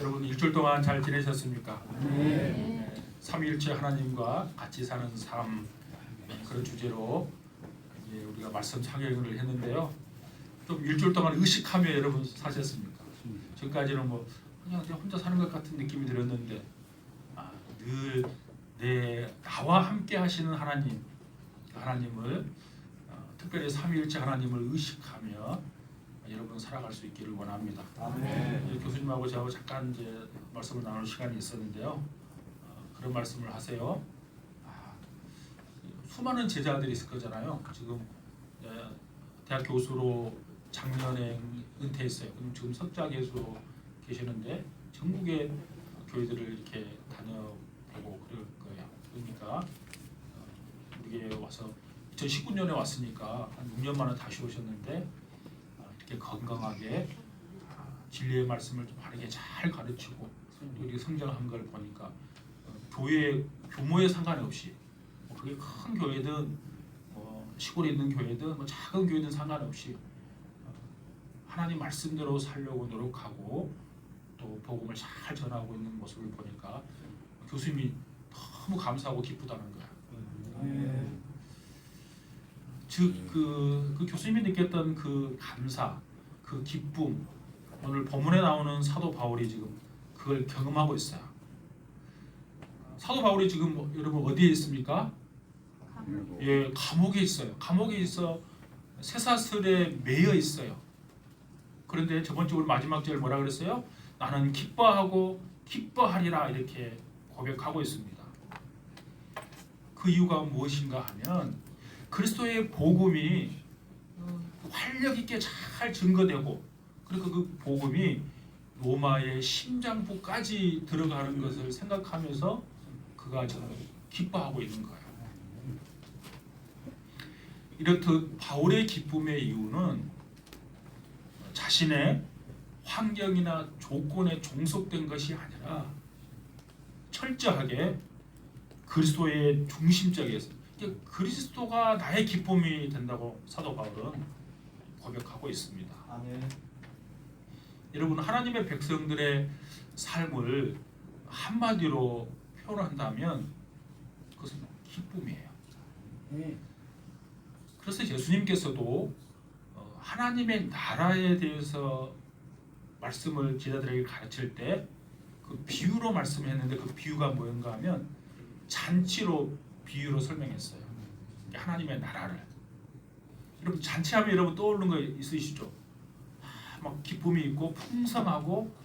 여러분 일주일 동안 잘 지내셨습니까? 네. 삼위일체 하나님과 같이 사는 삶, 그런 주제로 이제 우리가 말씀 상영을 했는데요. 좀 일주일 동안 의식하며 여러분 사셨습니까? 지금까지는 뭐 그냥 혼자 사는 것 같은 느낌이 들었는데 늘 나와 함께 하시는 하나님을 특별히 삼위일체 하나님을 의식하며 여러분 살아갈 수 있기를 원합니다. 교수님하고 저하고 잠깐 이제 말씀을 나눌 시간이 있었는데요. 그런 말씀을 하세요. 수많은 제자들이 있을 거잖아요. 지금 대학 교수로 작년에 은퇴했어요. 그럼 지금 석좌 교수로 계시는데 전국의 교회들을 이렇게 다녀보고 그럴 거예요. 그러니까 우리에 와서 2019년에 왔으니까 한 6년 만에 다시 오셨는데 이렇게 건강하게 진리의 말씀을 좀 바르게 잘 가르치고 이렇게 성장한 걸 보니까 교회 규모에 상관없이 그게 큰 교회든 시골에 있는 교회든 작은 교회든 상관없이 하나님 말씀대로 살려고 노력하고 또 복음을 잘 전하고 있는 모습을 보니까 교수님이 너무 감사하고 기쁘다는 거야. 즉 그 교수님이 느꼈던 그 감사, 그 기쁨, 오늘 본문에 나오는 사도 바울이 지금 그걸 경험하고 있어요. 사도 바울이 지금 여러분 어디에 있습니까? 예, 감옥에 있어요. 감옥에 있어 쇠사슬에 매여 있어요. 그런데 저번 주 우리 마지막 절 뭐라 그랬어요? 나는 기뻐하고 기뻐하리라 이렇게 고백하고 있습니다. 그 이유가 무엇인가 하면 그리스도의 복음이 활력 있게 잘 증거되고 그리고 그 복음이 로마의 심장부까지 들어가는 것을 생각하면서 그가 기뻐하고 있는 거예요. 이렇듯 바울의 기쁨의 이유는 자신의 환경이나 조건에 종속된 것이 아니라 철저하게 그리스도의 중심적이었어요. 그리스도가 나의 기쁨이 된다고 사도 바울은 고백하고 있습니다. 아멘. 여러분 하나님의 백성들의 삶을 한마디로 표현한다면 그것은 기쁨이에요. 그래서 예수님께서도 하나님의 나라에 대해서 말씀을 제자들에게 가르칠 때 그 비유로 말씀했는데 그 비유가 뭐였는가 하면 잔치로 비유로 설명했어요. 하나님의 나라를. 여러분 잔치하면 여러분 떠오르는 거 있으시죠? 막 기쁨이 있고 풍성하고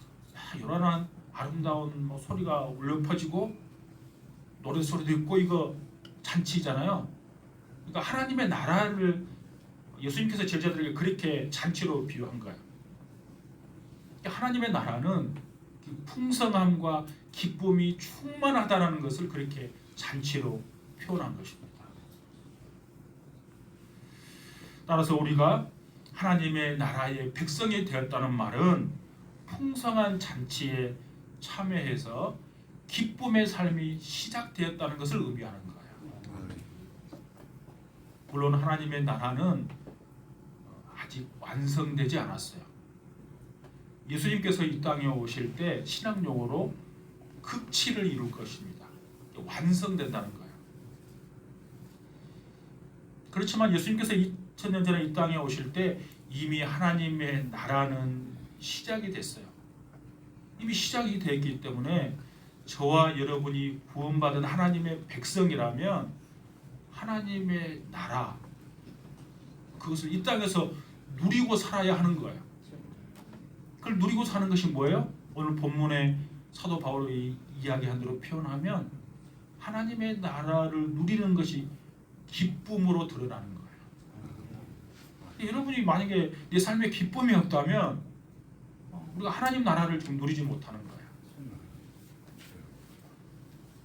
요란한 아름다운 소리가 울려 퍼지고 노래 소리도 있고 이거 잔치잖아요. 그러니까 하나님의 나라를 예수님께서 제자들에게 그렇게 잔치로 비유한 거예요. 하나님의 나라는 풍성함과 기쁨이 충만하다는 것을 그렇게 잔치로 표현한 것입니다. 따라서 우리가 하나님의 나라의 백성이 되었다는 말은 풍성한 잔치에 참여해서 기쁨의 삶이 시작되었다는 것을 의미하는 거예요. 물론 하나님의 나라는 아직 완성되지 않았어요. 예수님께서 이 땅에 오실 때 신학용어로 극치를 이룰 것입니다. 완성된다는 거예요. 그렇지만 예수님께서 2000년 전에 이 땅에 오실 때 이미 하나님의 나라는 시작이 됐어요. 이미 시작이 됐기 때문에 저와 여러분이 구원받은 하나님의 백성이라면 하나님의 나라 그것을 이 땅에서 누리고 살아야 하는 거예요. 그걸 누리고 사는 것이 뭐예요? 오늘 본문에 사도 바울이 이야기한 대로 표현하면 하나님의 나라를 누리는 것이 기쁨으로 드러나는 거예요. 여러분이 만약에 내 삶에 기쁨이 없다면 우리가 하나님 나라를 좀 누리지 못하는 거예요.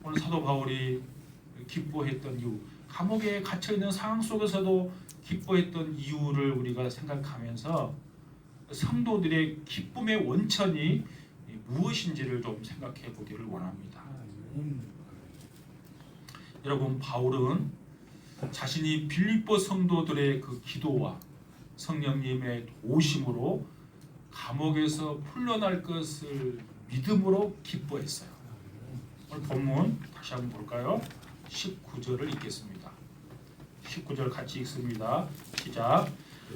오늘 사도 바울이 기뻐했던 이유, 감옥에 갇혀있는 상황 속에서도 기뻐했던 이유를 우리가 생각하면서 성도들의 기쁨의 원천이 무엇인지를 좀 생각해 보기를 원합니다. 여러분 바울은 자신이 빌립보 성도들의 그 기도와 성령님의 도우심으로 감옥에서 풀려날 것을 믿음으로 기뻐했어요. 오늘 본문 다시 한번 볼까요? 19절을 읽겠습니다. 19절 같이 읽습니다. 시작.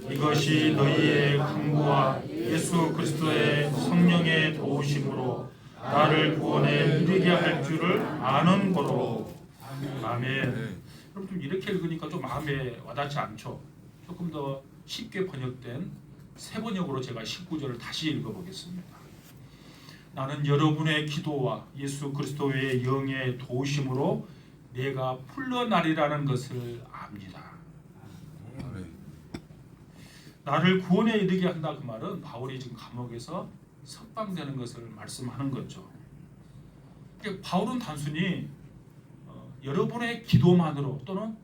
이것이 너희의 강구와 예수 그리스도의 성령의 도우심으로 나를 구원에 이르게 할 줄을 아는 거로. 아멘. 여러분 좀 이렇게 읽으니까 좀 마음에 와닿지 않죠? 조금 더 쉽게 번역된 새 번역으로 제가 19절을 다시 읽어보겠습니다. 나는 여러분의 기도와 예수 그리스도의 영의 도우심으로 내가 풀려나리라는 것을 압니다. 나를 구원에 이르게 한다 그 말은 바울이 지금 감옥에서 석방되는 것을 말씀하는 거죠. 바울은 단순히 여러분의 기도만으로 또는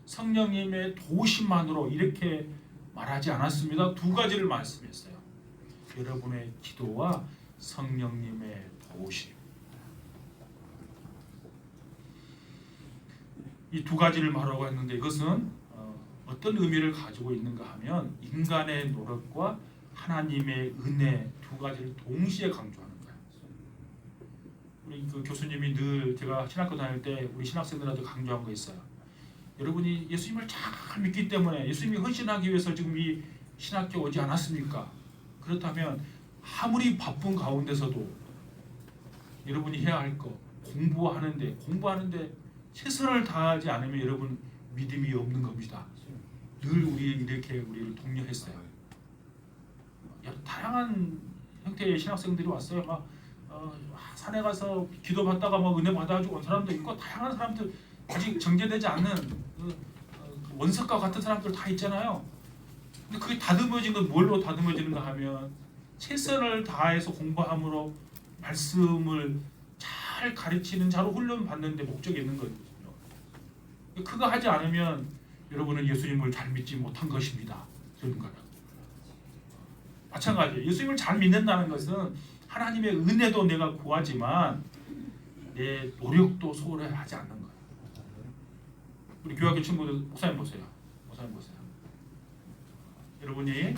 성령님의 도우심만으로 이렇게 말하지 않았습니다. 두 가지를 말씀했어요. 여러분의 기도와 성령님의 도우심. 이 두 가지를 말하고 했는데 이것은 어떤 의미를 가지고 있는가 하면 인간의 노력과 하나님의 은혜 두 가지를 동시에 강조하는 거예요. 우리 그 교수님이 늘 제가 신학교 다닐 때 우리 신학생들한테 강조한 거 있어요. 여러분이 예수님을 잘 믿기 때문에 예수님이 헌신하기 위해서 지금 이 신학교 오지 않았습니까? 그렇다면 아무리 바쁜 가운데서도 여러분이 해야 할 거 공부하는데 최선을 다하지 않으면 여러분 믿음이 없는 겁니다. 늘 이렇게 우리를 독려했어요. 다양한 형태의 신학생들이 왔어요. 막 산에 가서 기도받다가 막 은혜 받아가지고 온 사람도 있고 다양한 사람들 아직 정제되지 않는 원석과 같은 사람들 다 있잖아요. 근데 그게 다듬어진 건 뭘로 다듬어지는가 하면 최선을 다해서 공부함으로 말씀을 잘 가르치는 자로 훈련 받는데 목적이 있는 거거든요. 그거 하지 않으면 여러분은 예수님을 잘 믿지 못한 것입니다. 그런 거예요. 마찬가지예요. 예수님을 잘 믿는다는 것은 하나님의 은혜도 내가 구하지만 내 노력도 소홀하지 않는 거예요. 우리 교학교 친구들 목사님 보세요. 여러분이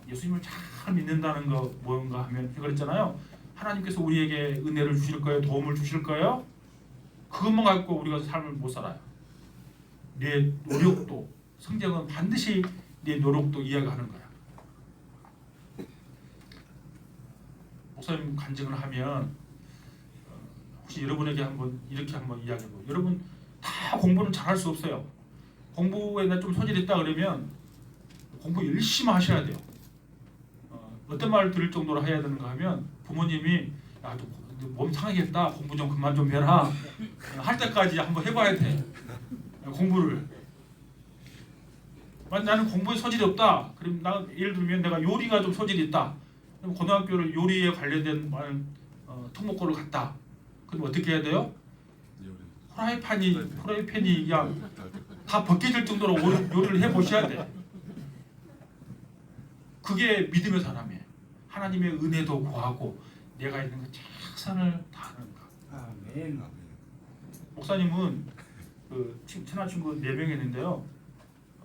예수님을 잘 믿는다는 거 뭔가 하면 그랬잖아요. 하나님께서 우리에게 은혜를 주실 거예요? 도움을 주실 거예요? 그것만 갖고 우리가 삶을 못 살아요. 내 노력도 성경은 반드시 내 노력도 이야기하는 거야. 목사님 간증을 하면 혹시 여러분에게 이렇게 한번 이야기해보고 여러분 다 공부는 잘할 수 없어요. 공부에 나 좀 소질이 있다 그러면 공부 열심히 하셔야 돼요. 어떤 말을 들을 정도로 해야 되는가 하면 부모님이 야, 너 몸 상하겠다. 공부 좀 그만 좀 해라. 할 때까지 한번 해봐야 돼. 공부를. 나는 공부에 소질이 없다. 그럼 나 예를 들면 내가 요리가 좀 소질이 있다. 그럼 고등학교를 요리에 관련된 특목고를 갔다. 그럼 어떻게 해야 돼요? 프라이팬이 그냥 다 벗겨질 정도로 요리를 해보셔야 돼. 그게 믿음의 사람이에요. 하나님의 은혜도 구하고 내가 있는 거 최선을 다하는 거. 아멘. 목사님은 그 친한 친구 4명 있는데요.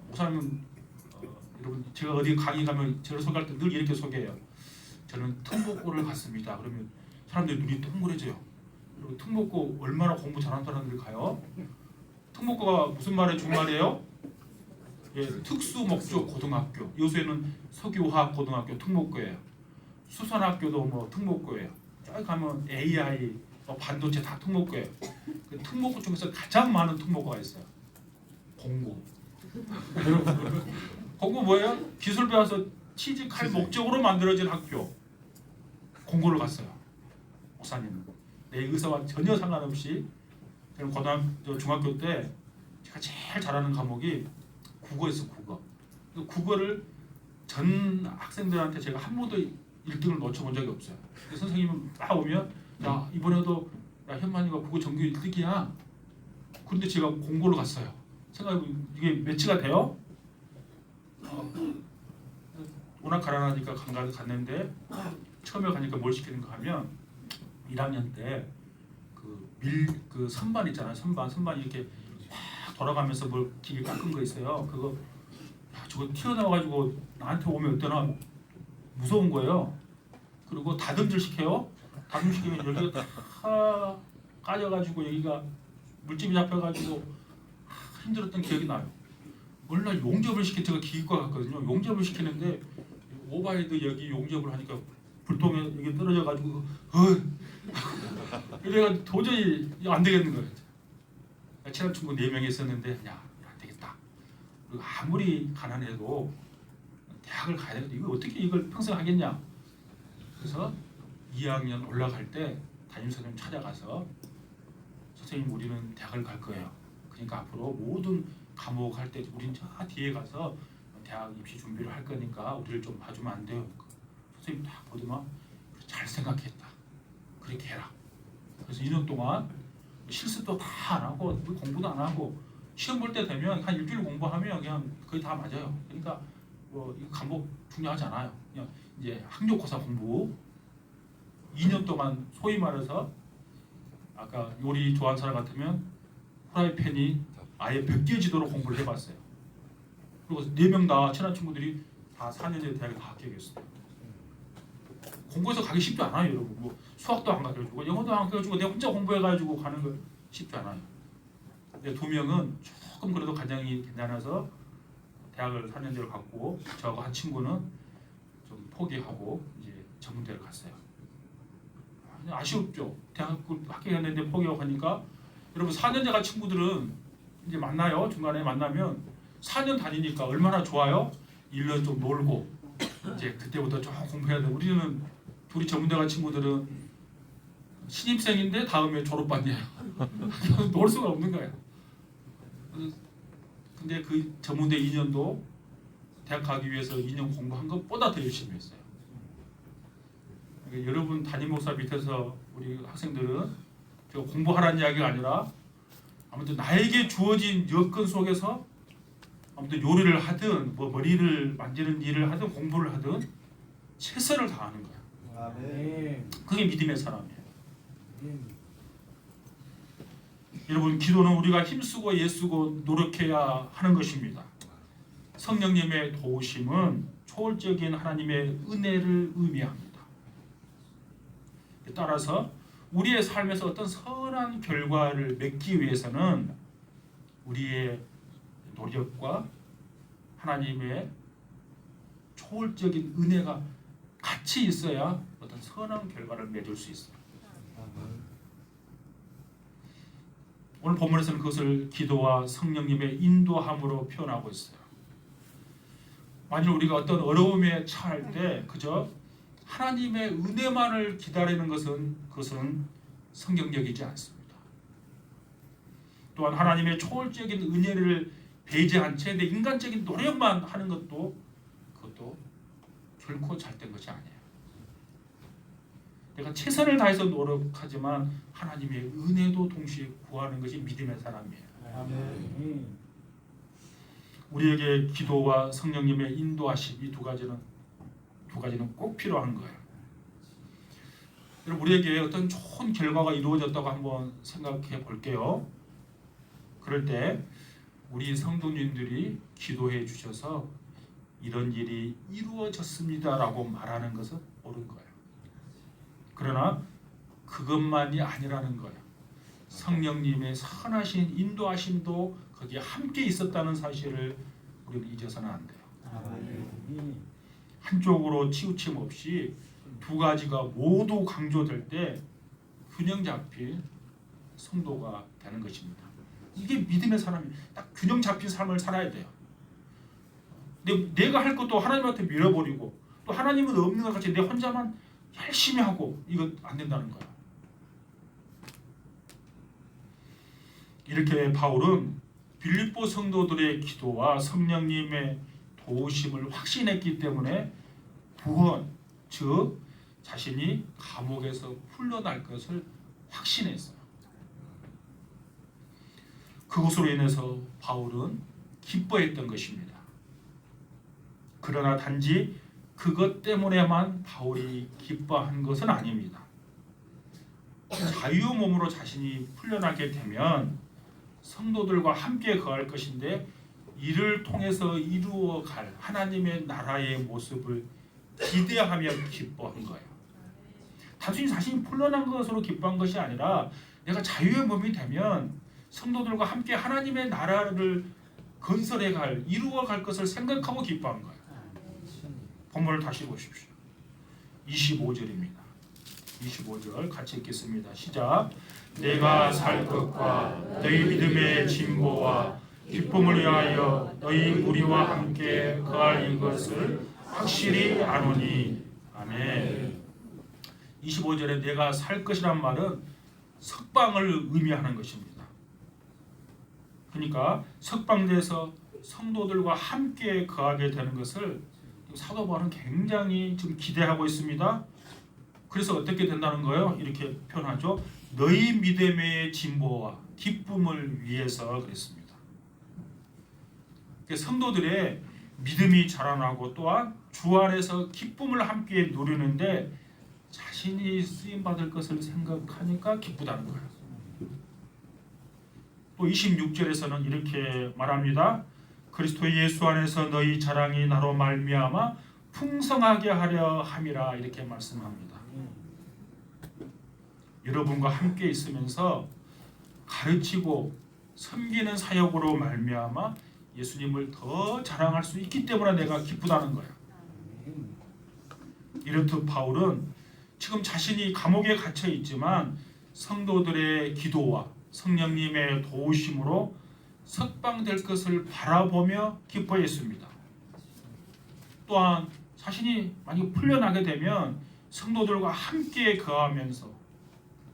목사님은 여러분 제가 어디 강의 가면 저를 소개할 때 늘 이렇게 소개해요. 저는 특목고를 갔습니다. 그러면 사람들이 눈이 동그래져요. 그리고 특목고 얼마나 공부 잘하는 사람들이 가요? 특목고가 무슨 말의 중말이에요? 예, 특수 목적 고등학교. 요새는 석유화학 고등학교 특목고예요. 수산학교도 뭐 특목고예요. 저기 가면 AI, 반도체 다 특목고예요. 그 특목고 중에서 가장 많은 특목고가 있어요. 공고. 공고 뭐예요? 기술 배워서 취직할 목적으로 만들어진 학교. 공고를 갔어요. 목사님은 내 의사와 전혀 상관없이 고등학교, 중학교 때 제가 제일 잘하는 과목이 국어였어. 국어를 전 학생들한테 제가 한 번도 1등을 놓쳐본 적이 없어요. 선생님은 딱 오면 야 이번에도 야 현만이가 국어 전교 1등이야. 그런데 제가 공고를 갔어요. 생각해보면 이게 매치가 돼요? 워낙 가난하니까 갔는데 처음에 가니까 뭘 시키는가 하면 1학년 때 그 선반 있잖아요. 선반 이렇게 막 돌아가면서 뭘 기계 깎은 거 있어요. 그거 저거 튀어나와가지고 나한테 오면 어떠나 무서운 거예요. 그리고 다듬질 시켜요. 가동시키면 여기가 다 까져가지고 여기가 물집이 잡혀가지고 힘들었던 기억이 나요. 어느 날 용접을 제가 기계과 갔거든요. 용접을 시키는데 오바이드 여기 용접을 하니까 불똥에 여기 떨어져가지고 이래가 도저히 안 되겠는 거예요. 친한 친구 4명이 있었는데 야 안 되겠다. 그리고 아무리 가난해도 대학을 가야 되는데 이거 어떻게 이걸 평생 하겠냐. 그래서 2학년 올라갈 때 담임선생님 찾아가서 선생님 우리는 대학을 갈 거예요. 그러니까 앞으로 모든 과목 할 때 우린 저 뒤에 가서 대학 입시 준비를 할 거니까 우리를 좀 봐주면 안 돼요. 선생님 다 보더만 잘 생각했다. 그렇게 해라. 그래서 2년 동안 실습도 다 안 하고 공부도 안 하고 시험 볼 때 되면 한 일주일 공부하면 그냥 거의 다 맞아요. 그러니까 뭐 이거 과목 중요하지 않아요. 그냥 이제 학력고사 공부 2년 동안 소위 말해서 아까 요리 좋아하는 사람 같으면 프라이팬이 아예 100개 지도로 공부를 해봤어요. 그리고 4명 다 친한 친구들이 다 4년제 대학에 다 합격했어요. 공부해서 가기 쉽지 않아요, 여러분. 뭐 수학도 안 가르쳐주고 영어도 안 가르쳐주고 내가 혼자 공부해가지고 가는 거 쉽지 않아요. 근데 2명은 조금 그래도 가정이 괜찮아서 대학을 4년제로 갔고 저하고 한 친구는 좀 포기하고 이제 전문대를 갔어요. 아쉬웠죠. 대학 합격했는데 포기하고 하니까 여러분 4년제 간 친구들은 이제 만나요. 중간에 만나면 4년 다니니까 얼마나 좋아요. 1년 좀 놀고 이제 그때부터 좀 공부해야 돼. 우리는 둘이 전문대 간 친구들은 신입생인데 다음에 졸업반이에요. 놀 수가 없는 거예요. 근데 그 전문대 2년도 대학 가기 위해서 2년 공부한 것보다 더 열심히 했어요. 그러니까 여러분 담임 목사 밑에서 우리 학생들은 저 공부하라는 이야기가 아니라 아무튼 나에게 주어진 여건 속에서 아무튼 요리를 하든 뭐 머리를 만지는 일을 하든 공부를 하든 최선을 다하는 거야. 아멘. 그게 믿음의 사람이에요. 여러분 기도는 우리가 힘쓰고 애쓰고 노력해야 하는 것입니다. 성령님의 도우심은 초월적인 하나님의 은혜를 의미합니다. 따라서 우리의 삶에서 어떤 선한 결과를 맺기 위해서는 우리의 노력과 하나님의 초월적인 은혜가 같이 있어야 어떤 선한 결과를 맺을 수 있어요. 오늘 본문에서는 그것을 기도와 성령님의 인도함으로 표현하고 있어요. 만일 우리가 어떤 어려움에 처할 때 그저 하나님의 은혜만을 기다리는 그것은 성경적이지 않습니다. 또한 하나님의 초월적인 은혜를 배제한 채 내 인간적인 노력만 하는 그것도 결코 잘된 것이 아니에요. 내가 최선을 다해서 노력하지만 하나님의 은혜도 동시에 구하는 것이 믿음의 사람이에요. 아멘. 우리에게 기도와 성령님의 인도하심 이 두 가지는 꼭 필요한 거예요. 여러분 우리에게 어떤 좋은 결과가 이루어졌다고 한번 생각해 볼게요. 그럴 때 우리 성도님들이 기도해 주셔서 이런 일이 이루어졌습니다라고 말하는 것은 옳은 거예요. 그러나 그것만이 아니라는 거예요. 성령님의 선하신 인도하심도 거기에 함께 있었다는 사실을 우리는 잊어서는 안 돼요. 한쪽으로 치우침 없이 두 가지가 모두 강조될 때 균형 잡힌 성도가 되는 것입니다. 이게 믿음의 사람이 딱 균형 잡힌 삶을 살아야 돼요. 내가 할 것도 하나님한테 밀어버리고 또 하나님은 없는 것 같이 내 혼자만 열심히 하고 이거 안 된다는 거야. 이렇게 바울은 빌립보 성도들의 기도와 성령님의 도우심을 확신했기 때문에 구원, 즉 자신이 감옥에서 풀려날 것을 확신했어요. 그것으로 인해서 바울은 기뻐했던 것입니다. 그러나 단지 그것 때문에만 바울이 기뻐한 것은 아닙니다. 자유 몸으로 자신이 풀려나게 되면 성도들과 함께 거할 것인데 이를 통해서 이루어갈 하나님의 나라의 모습을 기대하며 기뻐한 거예요. 단순히 자신이 풀려난 것으로 기뻐한 것이 아니라 내가 자유의 몸이 되면 성도들과 함께 하나님의 나라를 건설해 갈, 이루어 갈 것을 생각하고 기뻐한 거예요. 본문을 다시 보십시오. 25절입니다. 25절 같이 읽겠습니다. 시작. 내가 살 것과 너희 믿음의 진보와 기쁨을 위하여 너희 무리와 함께 거할 이것을 확실히 아노니. 아멘. 25절에 내가 살 것이란 말은 석방을 의미하는 것입니다. 그러니까 석방돼서 성도들과 함께 거하게 되는 것을 사도 바울은 굉장히 지금 기대하고 있습니다. 그래서 어떻게 된다는 거예요? 이렇게 표현하죠. 너희 믿음의 진보와 기쁨을 위해서 그랬습니다. 성도들의 믿음이 자라나고 또한 주 안에서 기쁨을 함께 누리는데 자신이 쓰임받을 것을 생각하니까 기쁘다는 거예요. 또 26절에서는 이렇게 말합니다. 그리스도 예수 안에서 너희 자랑이 나로 말미암아 풍성하게 하려 함이라 이렇게 말씀합니다. 여러분과 함께 있으면서 가르치고 섬기는 사역으로 말미암아 예수님을 더 자랑할 수 있기 때문에 내가 기쁘다는 거예요. 이렇듯 바울은 지금 자신이 감옥에 갇혀 있지만 성도들의 기도와 성령님의 도우심으로 석방될 것을 바라보며 기뻐했습니다. 또한 자신이 만약 풀려나게 되면 성도들과 함께 거하면서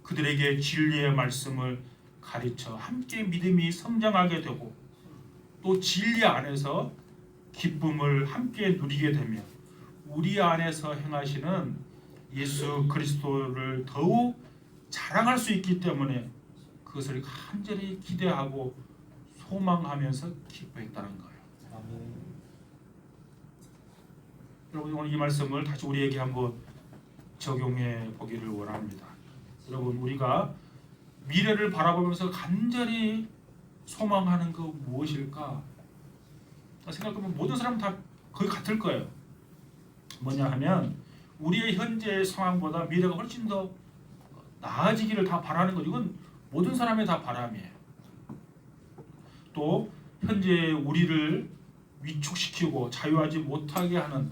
그들에게 진리의 말씀을 가르쳐 함께 믿음이 성장하게 되고 또 진리 안에서 기쁨을 함께 누리게 되며 우리 안에서 행하시는 예수 그리스도를 더욱 자랑할 수 있기 때문에 그것을 간절히 기대하고 소망하면서 기뻐했다는 거예요. 아멘. 여러분 오늘 이 말씀을 다시 우리에게 한번 적용해 보기를 원합니다. 여러분 우리가 미래를 바라보면서 간절히 소망하는 거 무엇일까? 생각해보면 모든 사람은 다 거의 같을 거예요. 뭐냐 하면 우리의 현재 상황보다 미래가 훨씬 더 나아지기를 다 바라는 것. 이건 모든 사람의 다 바람이에요. 또 현재 우리를 위축시키고 자유하지 못하게 하는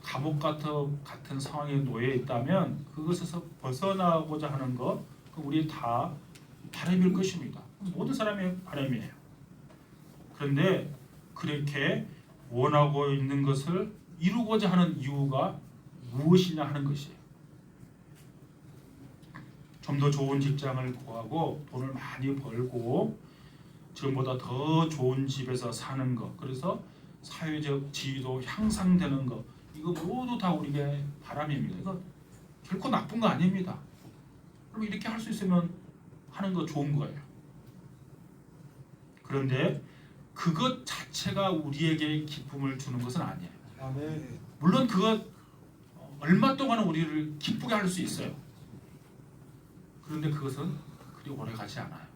감옥 같은 상황에 놓여 있다면 그것에서 벗어나고자 하는 것, 우리 다 바람일 것입니다. 모든 사람의 바람이에요. 그런데 그렇게 원하고 있는 것을 이루고자 하는 이유가 무엇이냐 하는 것이에요. 좀 더 좋은 직장을 구하고 돈을 많이 벌고 지금보다 더 좋은 집에서 사는 것, 그래서 사회적 지위도 향상되는 것, 이거 모두 다 우리의 바람입니다. 이거 결코 나쁜 거 아닙니다. 그럼 이렇게 할 수 있으면 하는 거 좋은 거예요. 그런데 그것 자체가 우리에게 기쁨을 주는 것은 아니에요. 아멘. 물론 그것 얼마 동안은 우리를 기쁘게 할 수 있어요. 그런데 그것은 그리 오래 가지 않아요.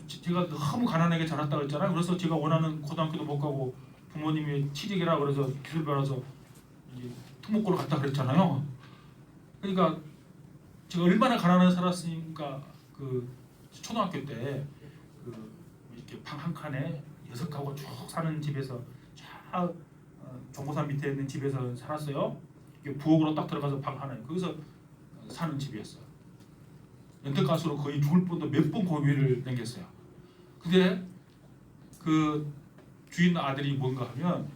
제가 너무 가난하게 자랐다고 했잖아요. 그래서 제가 원하는 고등학교도 못 가고 부모님이 취직이라 그래서 기술배라서 특목고를 갔다 그랬잖아요. 그러니까 제가 얼마나 가난하게 살았으니까 그 초등학교 때 그 이렇게 방 한 칸에 6가구 쭉 사는 집에서 쫙 종고산 밑에 있는 집에서 살았어요. 부엌으로 딱 들어가서 방 하나에 거기서 사는 집이었어요. 연탄가스로 거의 죽을 뻔도 몇 번 고비를 당겼어요. 근데 그 주인 아들이 뭔가 하면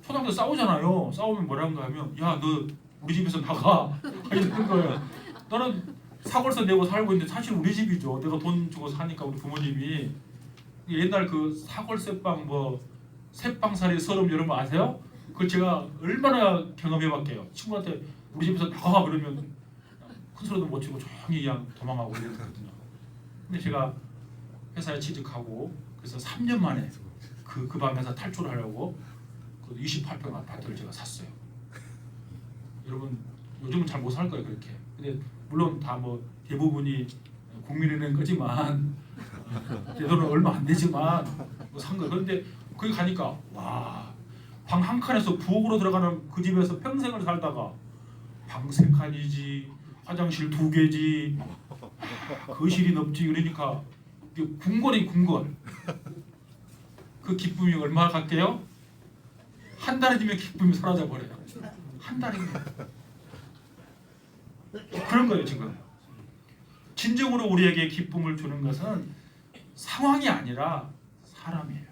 초등학교 싸우잖아요. 싸우면 뭐라는가 하면 야 너 우리 집에서 나가 이러는 거예요. 나는 사골세 내고 살고 있는데 사실 우리 집이죠. 내가 돈 주고 사니까 우리 부모님이. 옛날 그 사골세빵 뭐 새빵살이 서름 여러분 아세요? 그걸 제가 얼마나 경험해봤게요. 친구한테 우리 집에서 나가 그러면 큰 소리도 못 치고 조용히 그냥 도망가고 이랬거든요. 근데 제가 회사에 취직하고 그래서 3년 만에 그 방에서 탈출하려고 그 28평 아파트를 제가 샀어요. 여러분 요즘은 잘 못 살 거예요 그렇게. 근데 물론 다 뭐 대부분이 국민은행 거지만 제 돈은 얼마 안 되지만 뭐 산 거예요. 그런데 거기 가니까 와, 방 한 칸에서 부엌으로 들어가는 그 집에서 평생을 살다가 방 3칸이지, 화장실 2개지, 거실이 넓지. 그러니까 궁궐이 궁궐. 그 기쁨이 얼마나 갈게요? 한 달이면 기쁨이 사라져 버려요. 한 달이면. 그런 거예요 지금. 진정으로 우리에게 기쁨을 주는 것은 상황이 아니라 사람이에요.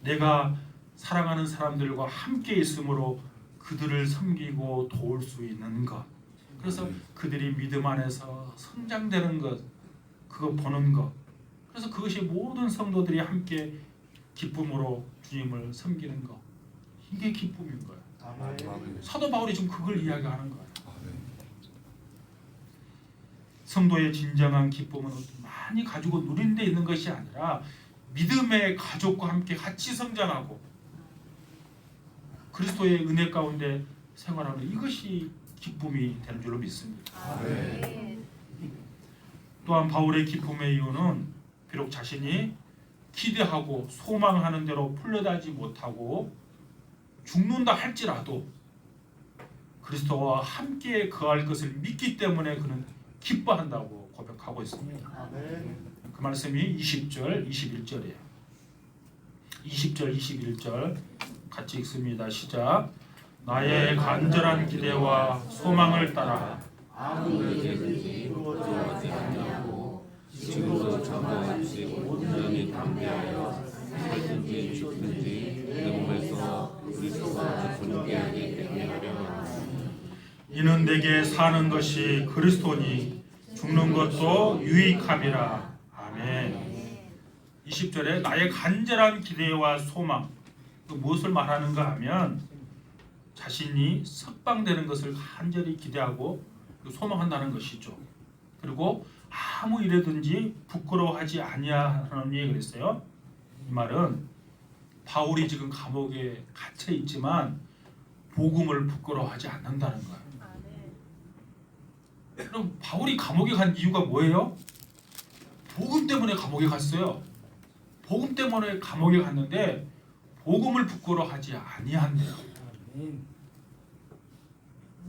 내가 사랑하는 사람들과 함께 있으므로 그들을 섬기고 도울 수 있는 것. 그래서 그들이 믿음 안에서 성장되는 것, 그거 보는 것. 그래서 그것이 모든 성도들이 함께 기쁨으로 주님을 섬기는 것. 이게 기쁨인 거예요. 사도 바울이 지금 그걸 이야기하는 거예요. 성도의 진정한 기쁨은 많이 가지고 누린 데 있는 것이 아니라 믿음의 가족과 함께 같이 성장하고 그리스도의 은혜 가운데 생활하는 이것이 기쁨이 되는 줄로 믿습니다. 또한 바울의 기쁨의 이유는 비록 자신이 기대하고 소망하는 대로 풀려나지 못하고 죽는다 할지라도 그리스도와 함께 거할 것을 믿기 때문에 그는 기뻐한다고 고백하고 있습니다. 그 말씀이 20절, 21절이에요. 20절, 21절 같이 읽습니다. 시작. 나의 간절한 기대와 소망을 따라 아무에게든지 부끄러워하지 아니하고 지금도 전하듯이 온전히 담대하여 살든지 죽든지 내 몸에서 그리스도와 주님께 하게 되게 하려. 이는 내게 사는 것이 그리스도니 죽는 것도 유익함이라. 아멘. 20절에 나의 간절한 기대와 소망, 무엇을 말하는가 하면 자신이 석방되는 것을 간절히 기대하고 소망한다는 것이죠. 그리고 아무 일에든지 부끄러워하지 아니하노니 그랬어요. 이 말은 바울이 지금 감옥에 갇혀 있지만 복음을 부끄러워하지 않는다는 거예요. 그럼 바울이 감옥에 간 이유가 뭐예요? 복음 때문에 감옥에 갔어요. 복음 때문에 감옥에 갔는데 복음을 부끄러워하지 아니한대요.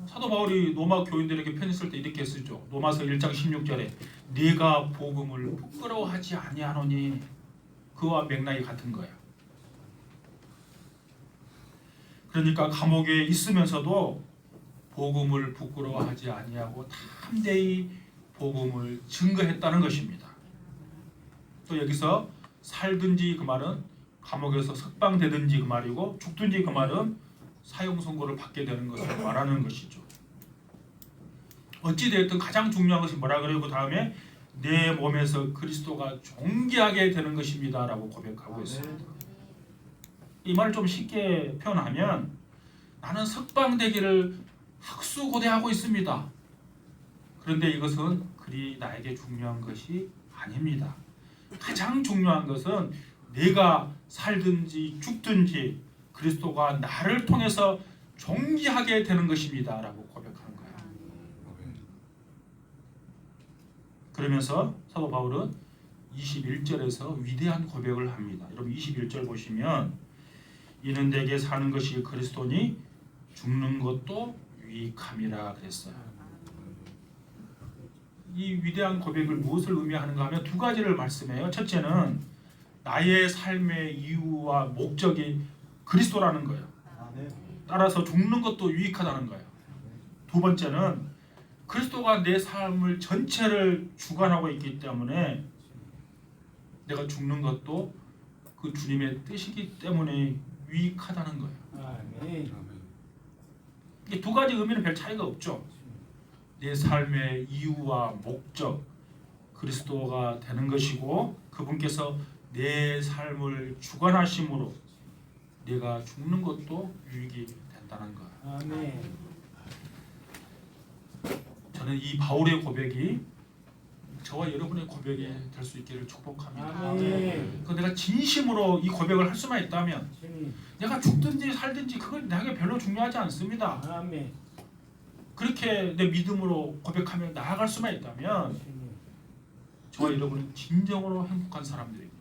사도 바울이 로마 교인들에게 편지 쓸 때 이렇게 쓰죠. 로마서 1장 16절에 네가 복음을 부끄러워하지 아니하노니, 그와 맥락이 같은 거예요. 그러니까 감옥에 있으면서도 복음을 부끄러워하지 아니하고 담대히 복음을 증거했다는 것입니다. 또 여기서 살든지 그 말은 감옥에서 석방되든지 그 말이고, 죽든지 그 말은 사형 선고를 받게 되는 것을 말하는 것이죠. 어찌되었든 가장 중요한 것이 뭐라 그래요? 그 다음에 내 몸에서 그리스도가 존귀하게 되는 것입니다 라고 고백하고 있습니다. 이 말을 좀 쉽게 표현하면 나는 석방되기를 학수고대하고 있습니다. 그런데 이것은 그리 나에게 중요한 것이 아닙니다. 가장 중요한 것은 내가 살든지 죽든지 그리스도가 나를 통해서 존귀하게 되는 것입니다 라고 고백하는 거예요. 그러면서 사도 바울은 21절에서 위대한 고백을 합니다. 여러분 21절 보시면 이는 내게 사는 것이 그리스도니 죽는 것도 유익함이라 그랬어요. 이 위대한 고백을 무엇을 의미하는가 하면 두 가지를 말씀해요. 첫째는 나의 삶의 이유와 목적이 그리스도라는 거예요. 따라서 죽는 것도 유익하다는 거예요. 두 번째는 그리스도가 내 삶을 전체를 주관하고 있기 때문에 내가 죽는 것도 그 주님의 뜻이기 때문에 유익하다는 거예요. 이 두 가지 의미는 별 차이가 없죠. 내 삶의 이유와 목적, 그리스도가 되는 것이고 그분께서 내 삶을 주관하심으로 내가 죽는 것도 유익이 된다는 거예요. 아멘. 저는 이 바울의 고백이 저와 여러분의 고백이 될 수 있기를 축복합니다. 아멘. 그 내가 진심으로 이 고백을 할 수만 있다면 내가 죽든지 살든지 그건 나에게 별로 중요하지 않습니다. 아멘. 그렇게 내 믿음으로 고백하며 나아갈 수만 있다면 저와 여러분은 진정으로 행복한 사람들입니다.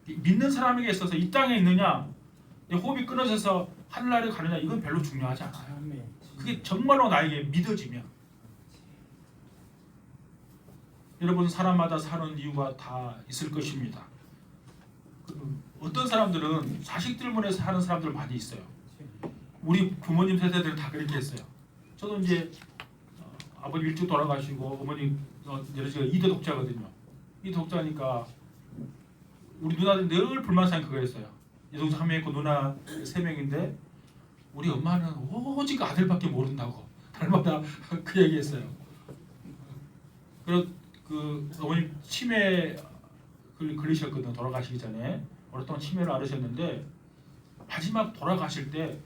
믿는 사람에게 있어서 이 땅에 있느냐 내 호흡이 끊어져서 하늘나라에 가느냐 이건 별로 중요하지 않아요. 아멘. 그게 정말로 나에게 믿어지면 여러분 사람마다 사는 이유가 다 있을 것입니다. 어떤 사람들은 자식 때문에 사는 사람들 많이 있어요. 우리 부모님 세대들은 다 그렇게 했어요. 저도 이제 아버님 일찍 돌아가시고 어머니 제가 2대 독자거든요. 2대 독자니까 우리 누나들 늘 불만사항이 그거였어요. 여동생 1명 있고 누나 3명인데 우리 엄마는 오직 아들밖에 모른다고 달마다 그 얘기했어요. 그 어머님 치매 걸리셨거든요. 돌아가시기 전에 오랫동안 치매를 앓으셨는데 마지막 돌아가실 때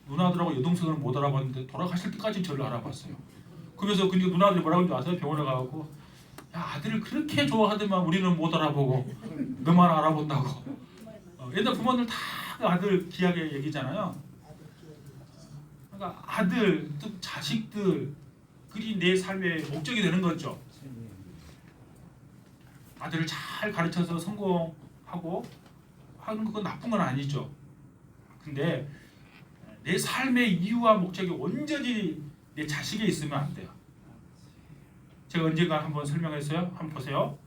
누나들하고 여동생을 못 알아봤는데 돌아가실 때까지 저를 알아봤어요. 그래서 그러니까 누나들이 뭐라고 하는지 아세요? 병원에 가고 야 아들을 그렇게 좋아하더만 우리는 못 알아보고 너만 알아본다고. 옛날 부모들 다 아들 귀하게 얘기잖아요. 그러니까 아들, 또 자식들 그리 내 삶의 목적이 되는 거죠. 아들을 잘 가르쳐서 성공하고 하는 건 나쁜 건 아니죠. 근데 내 삶의 이유와 목적이 온전히 내 자식에 있으면 안 돼요. 제가 언젠가 한번 설명했어요. 한번 보세요.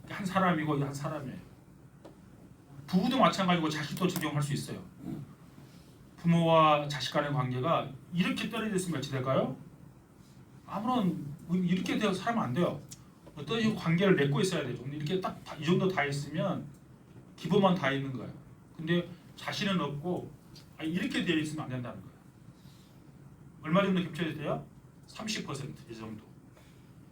한 사람이고 한 사람이에요. 부부도 마찬가지고 자식도 적용할 수 있어요. 부모와 자식 간의 관계가 이렇게 떨어져 있으면 어찌 될까요? 아무런 이렇게 되어 살면 안 돼요. 어떤 식으로 관계를 맺고 있어야 되죠. 근데 이렇게 딱 이 정도 다 있으면 기본만 다 있는 거예요. 근데 자신은 없고 이렇게 되어 있으면 안 된다는 거예요. 얼마 정도 겹쳐야 돼요? 30%이 정도.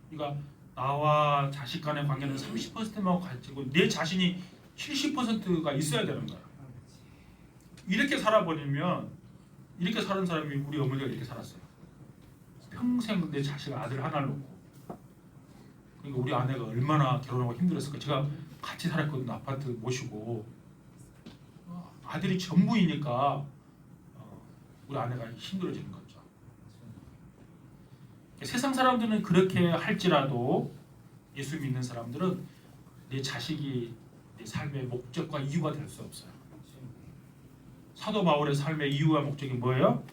그러니까 나와 자식 간의 관계는 30%만 가지고 내 자신이 70%가 있어야 되는 거예요. 이렇게 살아버리면 이렇게 사는 사람이 우리 어머니가 이렇게 살았어요. 평생 내 자식 아들 하나를 놓고. 그러니까 우리 아내가 얼마나 결혼하고 힘들었을까. 제가 같이 살았거든요. 아파트 모시고 아들이 전부이니까 우리 아내가 힘들어지는 거죠. 세상 사람들은 그렇게 할지라도 예수 믿는 사람들은 내 자식이 내 삶의 목적과 이유가 될 수 없어요. 사도 바울의 삶의 이유와 목적이 뭐예요?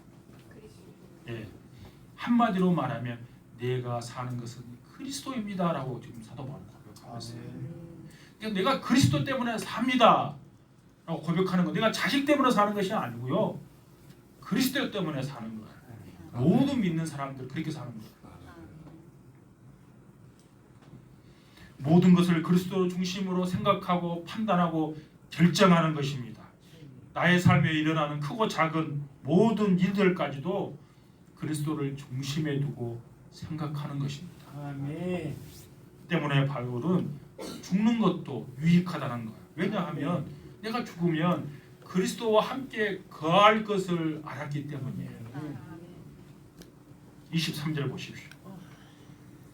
예, 한마디로 말하면 내가 사는 것은 그리스도입니다라고 지금 사도 바울 고백하고 있어요. 그러니까 내가 그리스도 때문에 삽니다 라고 고백하는 건 내가 자식 때문에 사는 것이 아니고요. 그리스도 때문에 사는 거예요. 모든 믿는 사람들 그렇게 사는 거예요. 모든 것을 그리스도 중심으로 생각하고 판단하고 결정하는 것입니다. 나의 삶에 일어나는 크고 작은 모든 일들까지도 그리스도를 중심에 두고 생각하는 것입니다. 아멘. 때문에 바울은 죽는 것도 유익하다는 거예요. 왜냐하면 내가 죽으면 그리스도와 함께 거할 것을 알았기 때문이에요. 23절 보십시오.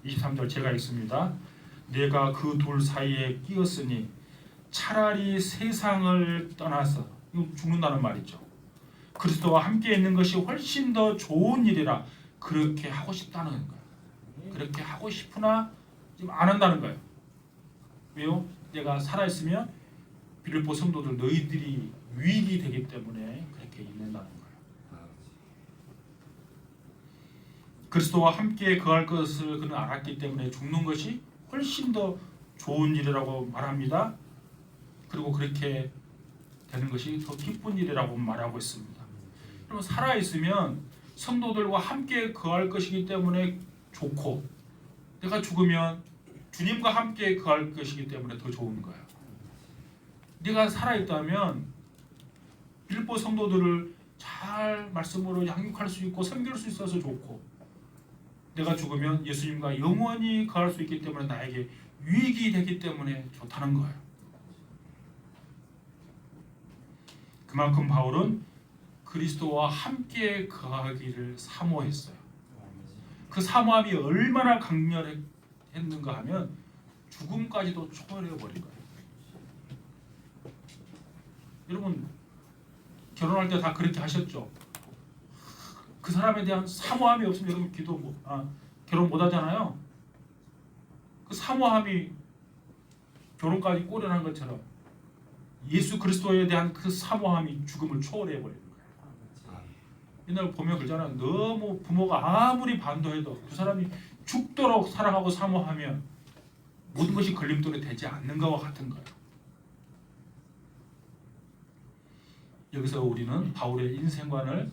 23절 제가 읽습니다. 내가 그 둘 사이에 끼었으니 차라리 세상을 떠나서 이거 죽는다는 말이죠. 그리스도와 함께 있는 것이 훨씬 더 좋은 일이라 그렇게 하고 싶다는 거예요. 그렇게 하고 싶으나 지금 안 한다는 거예요. 왜요? 내가 살아있으면 빌립보 성도들 너희들이 유익이 되기 때문에 그렇게 있는다는 거예요. 그리스도와 함께 거할 것을 그는 알았기 때문에 죽는 것이 훨씬 더 좋은 일이라고 말합니다. 그리고 그렇게 되는 것이 더 기쁜 일이라고 말하고 있습니다. 그러면 살아있으면 성도들과 함께 거할 것이기 때문에 좋고 내가 죽으면 주님과 함께 거할 것이기 때문에 더 좋은 거예요. 네가 살아있다면 빌립보 성도들을 잘 말씀으로 양육할 수 있고 섬길 수 있어서 좋고 내가 죽으면 예수님과 영원히 거할 수 있기 때문에 나에게 유익이 되기 때문에 좋다는 거예요. 그만큼 바울은 그리스도와 함께 거하기를 사모했어요. 그 사모함이 얼마나 강렬했는가 하면 죽음까지도 초월해버린 거예요. 여러분 결혼할 때 다 그렇게 하셨죠? 그 사람에 대한 사모함이 없으면 여러분 결혼 못 하잖아요. 그 사모함이 결혼까지 꼬려난 것처럼 예수 그리스도에 대한 그 사모함이 죽음을 초월해 버리는 거예요. 옛날 보면 그러잖아요. 너무 부모가 아무리 반도해도 그 사람이 죽도록 사랑하고 사모하면 모든 것이 걸림돌이 되지 않는 것과 같은 거예요. 여기서 우리는 바울의 인생관을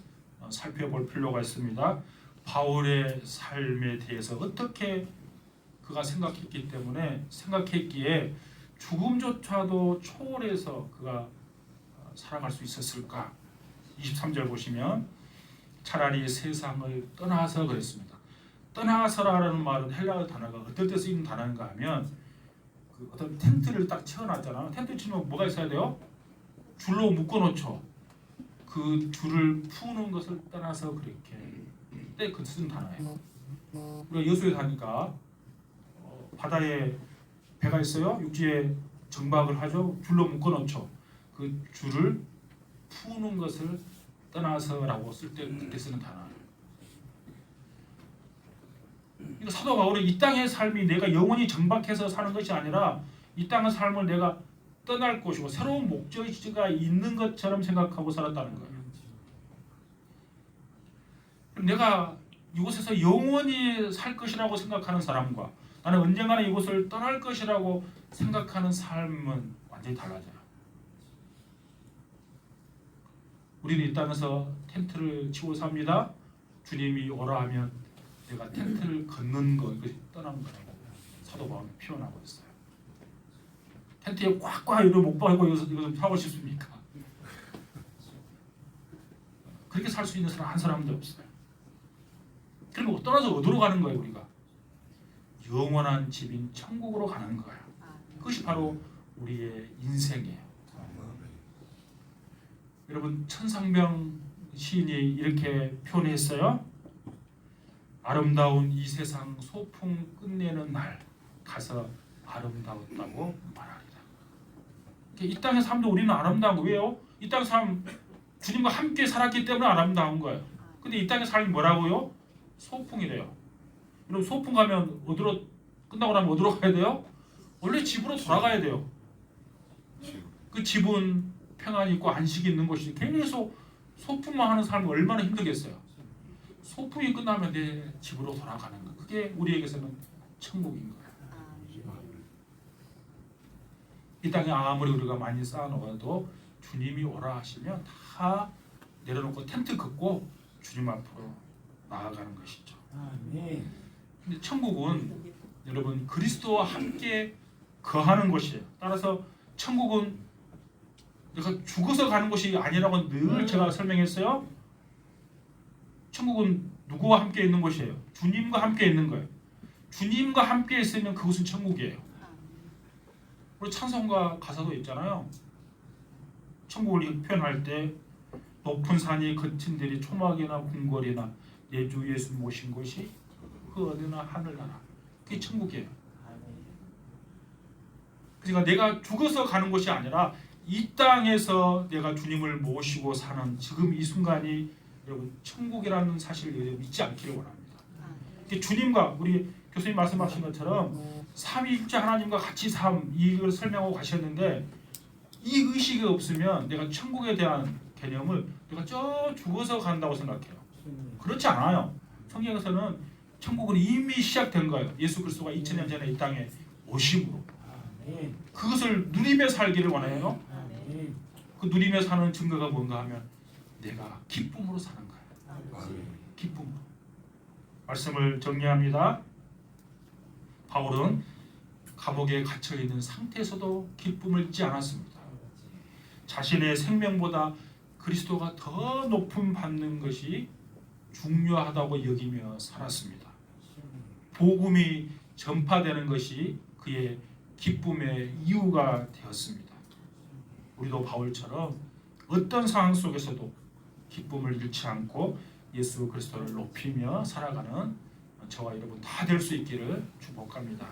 살펴볼 필요가 있습니다. 바울의 삶에 대해서 어떻게 그가 생각했기에 죽음조차도 초월해서 그가 살아갈 수 있었을까? 23절 보시면 차라리 세상을 떠나서 그랬습니다. 떠나서라는 말은 헬라어 단어가 어떨 때 쓰이는 단어인가 하면 그 어떤 텐트를 딱 쳐놨잖아요. 텐트 치면 뭐가 있어야 돼요? 줄로 묶어놓죠. 그 줄을 푸는 것을 떠나서 그렇게 때 그 쓰는 단어예요. 우리가 여수에 가니까 바다에 배가 있어요. 육지에 정박을 하죠. 줄로 묶어놓죠. 그 줄을 푸는 것을 떠나서라고 쓸 때 그때 쓰는 단어예요. 그러니까 사도 바울은 이 땅의 삶이 내가 영원히 정박해서 사는 것이 아니라 이 땅의 삶을 내가 떠날 것이고 새로운 목적지가 있는 것처럼 생각하고 살았다는 거예요. 내가 이곳에서 영원히 살 것이라고 생각하는 사람과 나는 언젠가는 이곳을 떠날 것이라고 생각하는 삶은 완전히 달라져요. 우리는 이 땅에서 텐트를 치고 삽니다. 주님이 오라 하면 내가 텐트를 걷는 거, 이것이 떠나는 거라고 사도 바울이 표현하고 있어요. 텐트에 꽉꽉 이러고 못 박고 이것을 하고 싶습니까? 그렇게 살 수 있는 사람 한 사람도 없어요. 그리고 떠나서 어디로 가는 거예요, 우리가? 영원한 집인 천국으로 가는 거예요. 그것이 바로 우리의 인생이에요. 여러분, 천상병 시인이 이렇게 표현했어요. 아름다운 이 세상 소풍 끝내는 날 가서 아름다웠다고 말하리라. 이 땅의 삶도 우리는 아름다운 거 왜요? 이 땅의 삶 주님과 함께 살았기 때문에 아름다운 거예요. 근데 이 땅의 삶이 뭐라고요? 소풍이래요. 여러분, 소풍 가면 어디로 끝나고 나면 어디로 가야 돼요? 원래 집으로 돌아가야 돼요. 그 집은 평안이 있고 안식이 있는 곳이지 계속 소풍만 하는 삶이 얼마나 힘들겠어요. 소풍이 끝나면 내 집으로 돌아가는 거. 그게 우리에게서는 천국인 거예요. 이 땅에 아무리 우리가 많이 쌓아놓아도 주님이 오라 하시면 다 내려놓고 텐트 긋고 주님 앞으로 나아가는 것이죠. 근데 천국은 여러분 그리스도와 함께 거하는 곳이에요. 따라서 천국은 내가 죽어서 가는 곳이 아니라고 늘 제가 설명했어요. 천국은 누구와 함께 있는 곳이에요? 주님과 함께 있는 거예요. 주님과 함께 있으면 그곳은 천국이에요. 우리 찬송가 가사도 있잖아요. 천국을 표현할 때 높은 산이 거친 들이 초막이나 궁궐이나 내 주 예수 모신 곳이 그 어디나 하늘나라. 그게 천국이에요. 그러니까 내가 죽어서 가는 곳이 아니라 이 땅에서 내가 주님을 모시고 사는 지금 이 순간이 여러분 천국이라는 사실을 잊지 않기를 원합니다. 주님과 우리 교수님 말씀하신 것처럼 삼위일체 하나님과 같이 삶 이걸 설명하고 가셨는데 이 의식이 없으면 내가 천국에 대한 개념을 내가 저 죽어서 간다고 생각해요. 그렇지 않아요. 성경에서는 천국은 이미 시작된 거예요. 예수 그리스도가 2000년 전에 이 땅에 오심으로 그것을 누리며 살기를 원해요. 그 누리며 사는 증거가 뭔가 하면 내가 기쁨으로 사는 거예요. 기쁨으로. 말씀을 정리합니다. 바울은 감옥에 갇혀 있는 상태에서도 기쁨을 잊지 않았습니다. 자신의 생명보다 그리스도가 더 높임 받는 것이 중요하다고 여기며 살았습니다. 복음이 전파되는 것이 그의 기쁨의 이유가 되었습니다. 우리도 바울처럼 어떤 상황 속에서도 기쁨을 잃지 않고 예수 그리스도를 높이며 살아가는 저와 여러분 다 될 수 있기를 축복합니다.